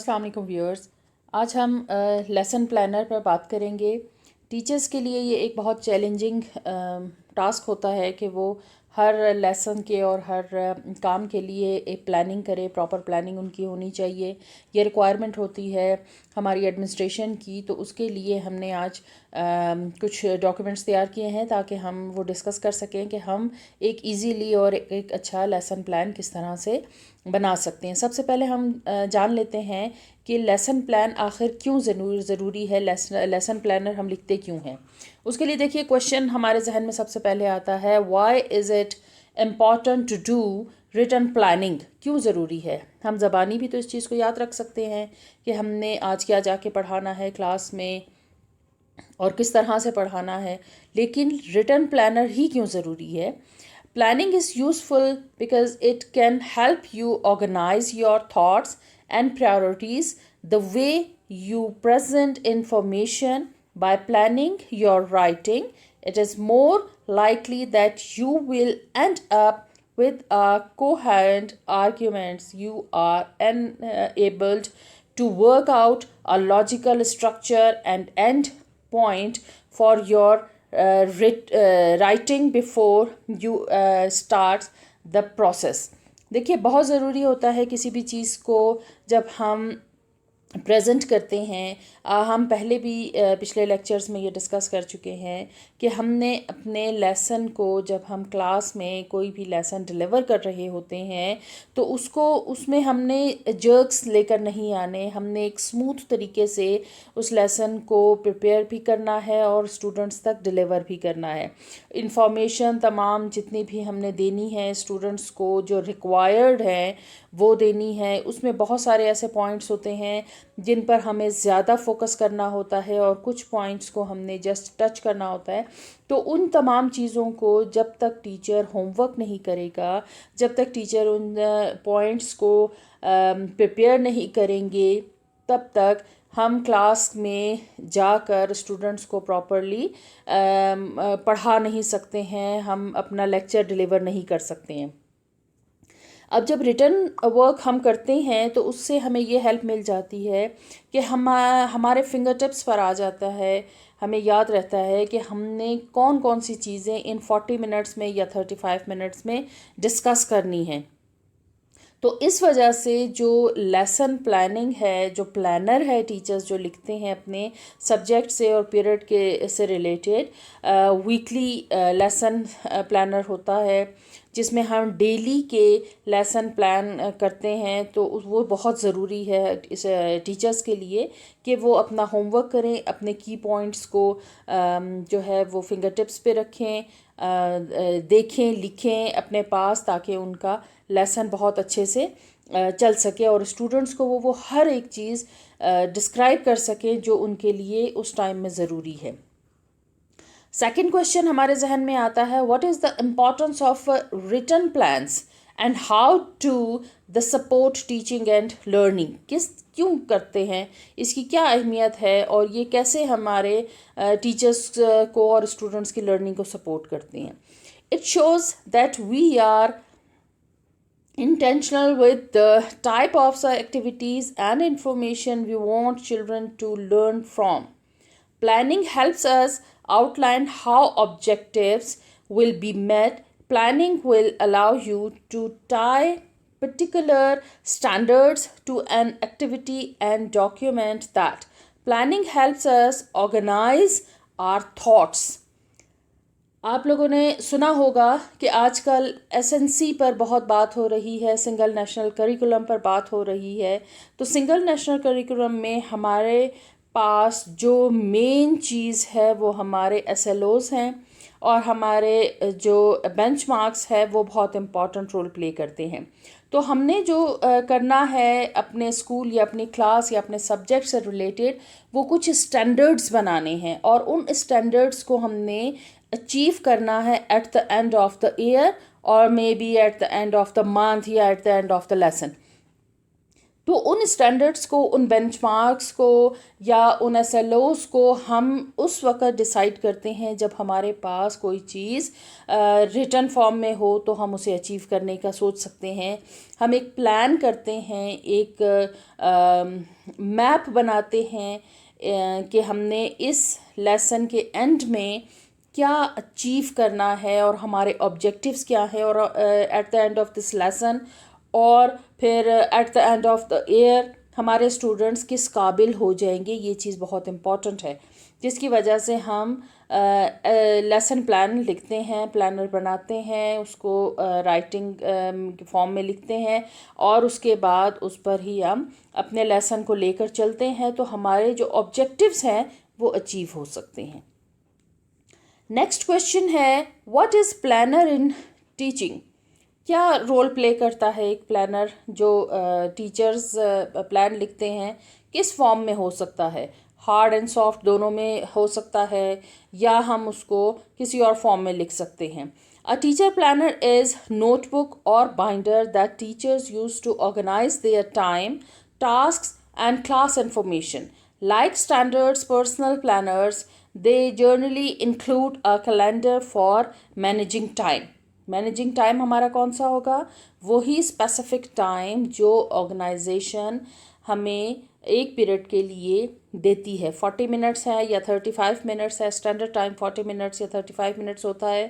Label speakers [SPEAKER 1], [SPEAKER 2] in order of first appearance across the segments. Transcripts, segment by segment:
[SPEAKER 1] अस्सलाम वालेकुम व्यूअर्स। आज हम लेसन प्लानर पर बात करेंगे। टीचर्स के लिए ये एक बहुत चैलेंजिंग टास्क होता है कि वो हर लेसन के और हर काम के लिए एक प्लानिंग करे, प्रॉपर प्लानिंग उनकी होनी चाहिए। ये रिक्वायरमेंट होती है हमारी एडमिनिस्ट्रेशन की। तो उसके लिए हमने आज कुछ डॉक्यूमेंट्स तैयार किए हैं ताकि हम वो डिस्कस कर सकें कि हम एक इजीली और एक अच्छा लेसन प्लान किस तरह से बना सकते हैं। सबसे पहले हम जान लेते हैं कि लेसन प्लान आखिर क्यों ज़रूरी है, लेसन प्लानर हम लिखते क्यों हैं। उसके लिए देखिए, क्वेश्चन हमारे जहन में सबसे पहले आता है, why is it important to do written planning. क्यों ज़रूरी है? हम ज़बानी भी तो इस चीज़ को याद रख सकते हैं कि हमने आज क्या जाके पढ़ाना है क्लास में और किस तरह से पढ़ाना है, लेकिन रिटन प्लानर ही क्यों ज़रूरी है। Planning is useful because it can help you organize your thoughts and priorities the way you present information. By planning your writing, it is more likely that you will end up with a coherent arguments. You are enabled to work out a logical structure and end point for your writing before you start the process. देखिए, बहुत ज़रूरी होता है किसी भी चीज़ को जब हम प्रेजेंट करते हैं। हम पहले भी पिछले लेक्चर्स में ये डिस्कस कर चुके हैं कि हमने अपने लेसन को, जब हम क्लास में कोई भी लेसन डिलीवर कर रहे होते हैं, तो उसमें हमने जर्क्स लेकर नहीं आने। हमने एक स्मूथ तरीके से उस लेसन को प्रिपेयर भी करना है और स्टूडेंट्स तक डिलीवर भी करना है। इंफॉर्मेशन तमाम जितनी भी हमने देनी है स्टूडेंट्स को, जो रिक्वायर्ड है वो देनी है। उसमें बहुत सारे ऐसे पॉइंट्स होते हैं जिन पर हमें ज़्यादा फोकस करना होता है और कुछ पॉइंट्स को हमने जस्ट टच करना होता है। तो उन तमाम चीज़ों को जब तक टीचर होमवर्क नहीं करेगा, जब तक टीचर उन पॉइंट्स को प्रिपेयर नहीं करेंगे, तब तक हम क्लास में जाकर स्टूडेंट्स को प्रॉपरली पढ़ा नहीं सकते हैं, हम अपना लेक्चर डिलीवर नहीं कर सकते हैं। अब जब रिटन वर्क हम करते हैं तो उससे हमें ये हेल्प मिल जाती है कि हमारे फिंगर टिप्स पर आ जाता है। हमें याद रहता है कि हमने कौन कौन सी चीज़ें इन 40 मिनट्स में या 35 मिनट्स में डिस्कस करनी है। तो इस वजह से जो लेसन प्लानिंग है, जो प्लानर है टीचर्स जो लिखते हैं अपने सब्जेक्ट से और पीरियड के से रिलेटेड, वीकली लेसन प्लानर होता है जिसमें हम डेली के लेसन प्लान करते हैं। तो वो बहुत ज़रूरी है इस टीचर्स के लिए कि वो अपना होमवर्क करें, अपने की पॉइंट्स को जो है वो फिंगर टिप्स पे रखें, देखें, लिखें अपने पास, ताकि उनका लेसन बहुत अच्छे से चल सके और स्टूडेंट्स को वो हर एक चीज़ डिस्क्राइब कर सकें जो उनके लिए उस टाइम में ज़रूरी है। सेकंड क्वेश्चन हमारे जहन में आता है, what is the importance of written plans and how to the support teaching and learning. क्यों करते हैं, इसकी क्या अहमियत है और ये कैसे हमारे टीचर्स को और स्टूडेंट्स की लर्निंग को सपोर्ट करते हैं। It shows that we are intentional with the type of activities and information we want children to learn from. Planning helps us outline how objectives will be met. Planning will allow you to tie particular standards to an activity and document that. Planning helps us organize our thoughts. आप लोगों ने सुना होगा कि आजकल SNC पर बहुत बात हो रही है, सिंगल नेशनल करिकुलम पर बात हो रही है। तो सिंगल नेशनल करिकुलम में हमारे पास जो मेन चीज़ है वो हमारे एसएलओज़ हैं और हमारे जो बेंचमार्क्स है वो बहुत इम्पॉर्टेंट रोल प्ले करते हैं। तो हमने जो करना है अपने स्कूल या अपनी क्लास या अपने सब्जेक्ट से रिलेटेड, वो कुछ स्टैंडर्ड्स बनाने हैं और उन स्टैंडर्ड्स को हमने अचीव करना है at the end of the year और maybe at the end of the month या at the end of the lesson. तो उन स्टैंडर्ड्स को, उन बेंचमार्क्स को या उन एसएलओस को हम उस वक्त डिसाइड करते हैं जब हमारे पास कोई चीज़ रिटन फॉर्म में हो, तो हम उसे अचीव करने का सोच सकते हैं। हम एक प्लान करते हैं, एक मैप बनाते हैं कि हमने इस लेसन के एंड में क्या अचीव करना है और हमारे ऑब्जेक्टिव्स क्या है, और eight the end of this lesson और फिर eight the end of the year हमारे स्टूडेंट्स किस काबिल हो जाएंगे। ये चीज़ बहुत इम्पॉर्टेंट है, जिसकी वजह से हम लेसन प्लान लिखते हैं, प्लानर बनाते हैं, उसको राइटिंग फॉर्म में लिखते हैं और उसके बाद उस पर ही हम अपने लेसन को लेकर चलते हैं, तो हमारे जो ऑब्जेक्टिव्स हैं वो अचीव हो सकते हैं। नेक्स्ट क्वेश्चन है, what is planner in teaching? क्या रोल प्ले करता है एक प्लानर? जो टीचर्स प्लान लिखते हैं किस फॉर्म में हो सकता है? हार्ड एंड सॉफ्ट दोनों में हो सकता है, या हम उसको किसी और फॉर्म में लिख सकते हैं। A teacher planner is notebook और binder that teachers use to organize their time, tasks and class information. Like standards personal planners, they generally include a calendar for managing time. Managing time हमारा कौन सा होगा? वही specific time जो organisation हमें एक period के लिए देती है। 40 मिनट्स है या 35 मिनट्स है, स्टैंडर्ड टाइम 40 मिनट्स या 35 मिनट्स होता है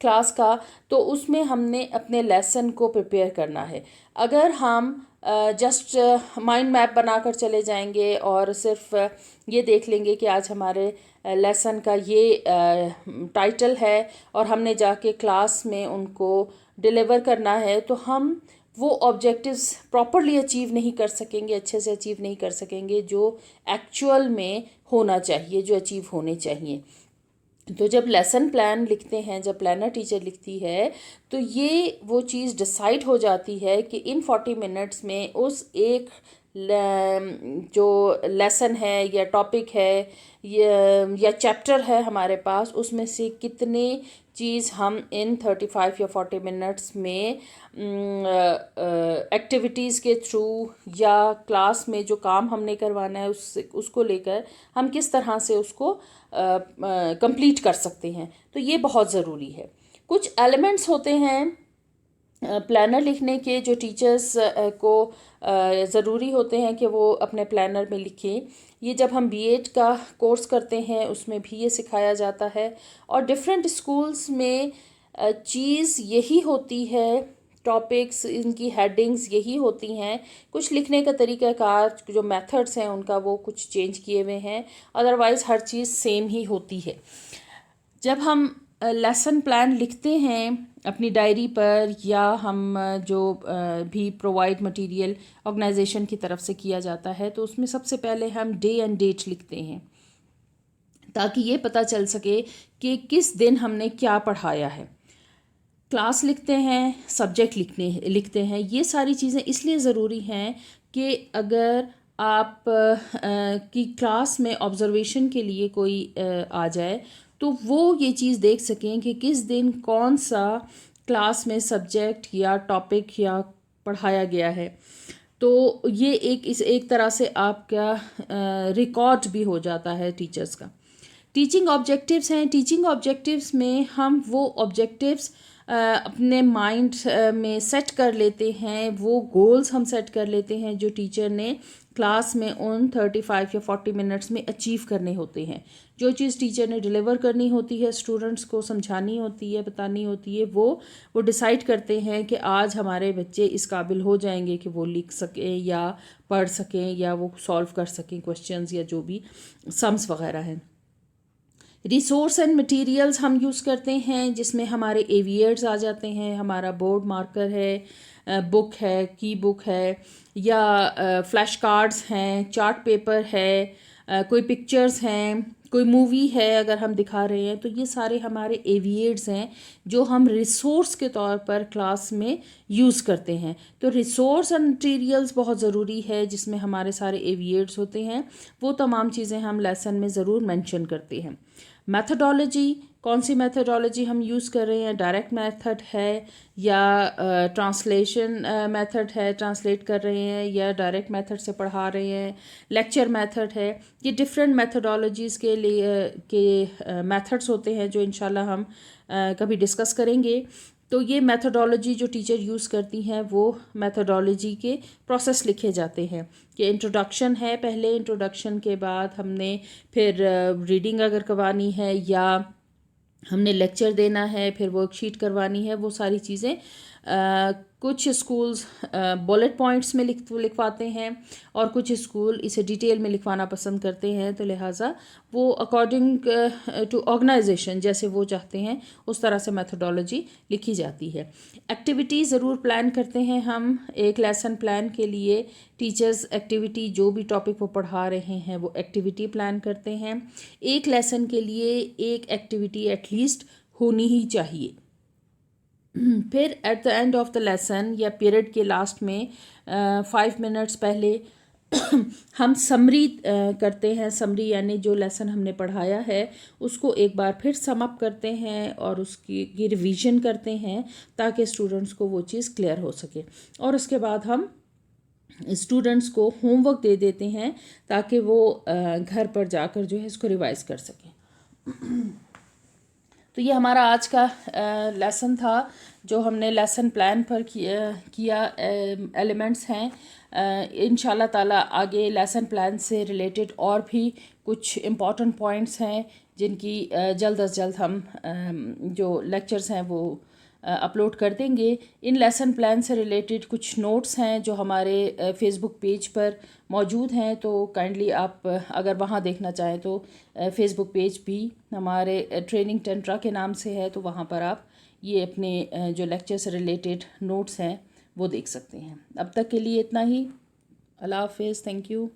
[SPEAKER 1] क्लास का, तो उसमें हमने अपने लेसन को प्रिपेयर करना है। अगर हम जस्ट माइंड मैप बनाकर चले जाएंगे और सिर्फ ये देख लेंगे कि आज हमारे लेसन का ये टाइटल है और हमने जाके क्लास में उनको डिलीवर करना है, तो हम वो ऑब्जेक्टिव्स प्रॉपरली अचीव नहीं कर सकेंगे, अच्छे से अचीव नहीं कर सकेंगे जो एक्चुअल में होना चाहिए, जो अचीव होने चाहिए। तो जब लेसन प्लान लिखते हैं, जब प्लानर टीचर लिखती है, तो ये वो चीज़ डिसाइड हो जाती है कि इन 40 मिनट्स में उस एक जो लेसन है या टॉपिक है या चैप्टर है हमारे पास, उसमें से कितने चीज़ हम इन 35 या 40 मिनट्स में एक्टिविटीज़ के थ्रू या क्लास में जो काम हमने करवाना है उसको लेकर हम किस तरह से उसको कंप्लीट कर सकते हैं। तो ये बहुत ज़रूरी है। कुछ एलिमेंट्स होते हैं प्लानर लिखने के जो टीचर्स को ज़रूरी होते हैं कि वो अपने प्लानर में लिखें। ये जब हम बीएड का कोर्स करते हैं उसमें भी ये सिखाया जाता है, और डिफरेंट स्कूल्स में चीज़ यही होती है, टॉपिक्स इनकी हेडिंग्स यही होती हैं। कुछ लिखने का तरीक़ाकार जो मेथड्स हैं उनका वो कुछ चेंज किए हुए हैं, अदरवाइज़ हर चीज़ सेम ही होती है। जब हम लेसन प्लान लिखते हैं अपनी डायरी पर, या हम जो भी प्रोवाइड मटेरियल ऑर्गेनाइजेशन की तरफ से किया जाता है, तो उसमें सबसे पहले हम डे एंड डेट लिखते हैं ताकि ये पता चल सके कि किस दिन हमने क्या पढ़ाया है। क्लास लिखते हैं, सब्जेक्ट लिखते हैं। ये सारी चीज़ें इसलिए ज़रूरी हैं कि अगर आप की क्लास में ऑब्ज़र्वेशन के लिए कोई आ जाए तो वो ये चीज़ देख सकें कि किस दिन कौन सा क्लास में सब्जेक्ट या टॉपिक या पढ़ाया गया है। तो ये एक तरह से आपका रिकॉर्ड भी हो जाता है टीचर्स का। टीचिंग ऑब्जेक्टिव्स हैं। टीचिंग ऑब्जेक्टिव्स में हम वो ऑब्जेक्टिव्स अपने माइंड में सेट कर लेते हैं, वो गोल्स हम सेट कर लेते हैं जो टीचर ने क्लास में उन 35 या 40 मिनट्स में अचीव करने होते हैं। जो चीज़ टीचर ने डिलीवर करनी होती है, स्टूडेंट्स को समझानी होती है, बतानी होती है, वो डिसाइड करते हैं कि आज हमारे बच्चे इस काबिल हो जाएंगे कि वो लिख सकें या पढ़ सकें या वो सॉल्व कर सकें क्वेश्चंस या जो भी सम्स वगैरह हैं। रिसोर्स एंड मटेरियल्स हम यूज़ करते हैं जिसमें हमारे एवियर्स आ जाते हैं, हमारा बोर्ड मार्कर है, बुक है, की बुक है, या फ्लैश कार्ड्स हैं, चार्ट पेपर है, कोई पिक्चर्स हैं, कोई मूवी है अगर हम दिखा रहे हैं, तो ये सारे हमारे एवियर्स हैं जो हम रिसोर्स के तौर पर क्लास में यूज़ करते हैं। तो रिसोर्स एंड मटेरियल्स बहुत ज़रूरी है जिसमें हमारे सारे एवियर्स होते हैं। वो तमाम चीज़ें हम लेसन में ज़रूर मेंशन करते हैं। मेथडोलॉजी, कौन सी मेथडोलॉजी हम यूज़ कर रहे हैं, डायरेक्ट मेथड है या ट्रांसलेशन मेथड है, ट्रांसलेट कर रहे हैं या डायरेक्ट मेथड से पढ़ा रहे हैं, लेक्चर मेथड है। ये डिफरेंट मेथडोलॉजीज़ के लिए के मेथड्स होते हैं जो इंशाल्लाह हम कभी डिस्कस करेंगे। तो ये मेथडोलॉजी जो टीचर यूज़ करती हैं वो मेथडोलॉजी के प्रोसेस लिखे जाते हैं कि इंट्रोडक्शन है, पहले इंट्रोडक्शन के बाद हमने फिर रीडिंग अगर करवानी है या हमने लेक्चर देना है, फिर वर्कशीट करवानी है, वो सारी चीज़ें कुछ स्कूल्स बुलेट पॉइंट्स में लिखवाते हैं और कुछ स्कूल इसे डिटेल में लिखवाना पसंद करते हैं। तो लिहाजा वो अकॉर्डिंग टू ऑर्गेनाइजेशन जैसे वो चाहते हैं उस तरह से मेथडोलॉजी लिखी जाती है। एक्टिविटी ज़रूर प्लान करते हैं हम। एक लेसन प्लान के लिए टीचर्स एक्टिविटी जो भी टॉपिक वो पढ़ा रहे हैं वो एक्टिविटी प्लान करते हैं। एक लेसन के लिए एक एक्टिविटी एटलीस्ट होनी ही चाहिए। फिर eight the end of the lesson या पीरियड के लास्ट में 5 मिनट्स पहले हम समरी करते हैं। समरी यानी जो लेसन हमने पढ़ाया है उसको एक बार फिर सम अप करते हैं और उसकी रिवीजन करते हैं ताकि स्टूडेंट्स को वो चीज़ क्लियर हो सके। और उसके बाद हम स्टूडेंट्स को होमवर्क दे देते हैं ताकि वो घर पर जाकर जो है इसको रिवाइज कर सकें। तो ये हमारा आज का लेसन था जो हमने लेसन प्लान पर किया एलिमेंट्स हैं। इंशाल्लाह ताला आगे लेसन प्लान से रिलेटेड और भी कुछ इम्पॉर्टेंट पॉइंट्स हैं जिनकी जल्द अज जल्द हम जो लेक्चर्स हैं वो अपलोड कर देंगे। इन लेसन प्लान से रिलेटेड कुछ नोट्स हैं जो हमारे फेसबुक पेज पर मौजूद हैं, तो काइंडली आप अगर वहाँ देखना चाहें तो फेसबुक पेज भी हमारे ट्रेनिंग टेंट्रा के नाम से है, तो वहाँ पर आप ये अपने जो लेक्चर से रिलेटेड नोट्स हैं वो देख सकते हैं। अब तक के लिए इतना ही। अल्लाह हाफ़िज़। Thank you.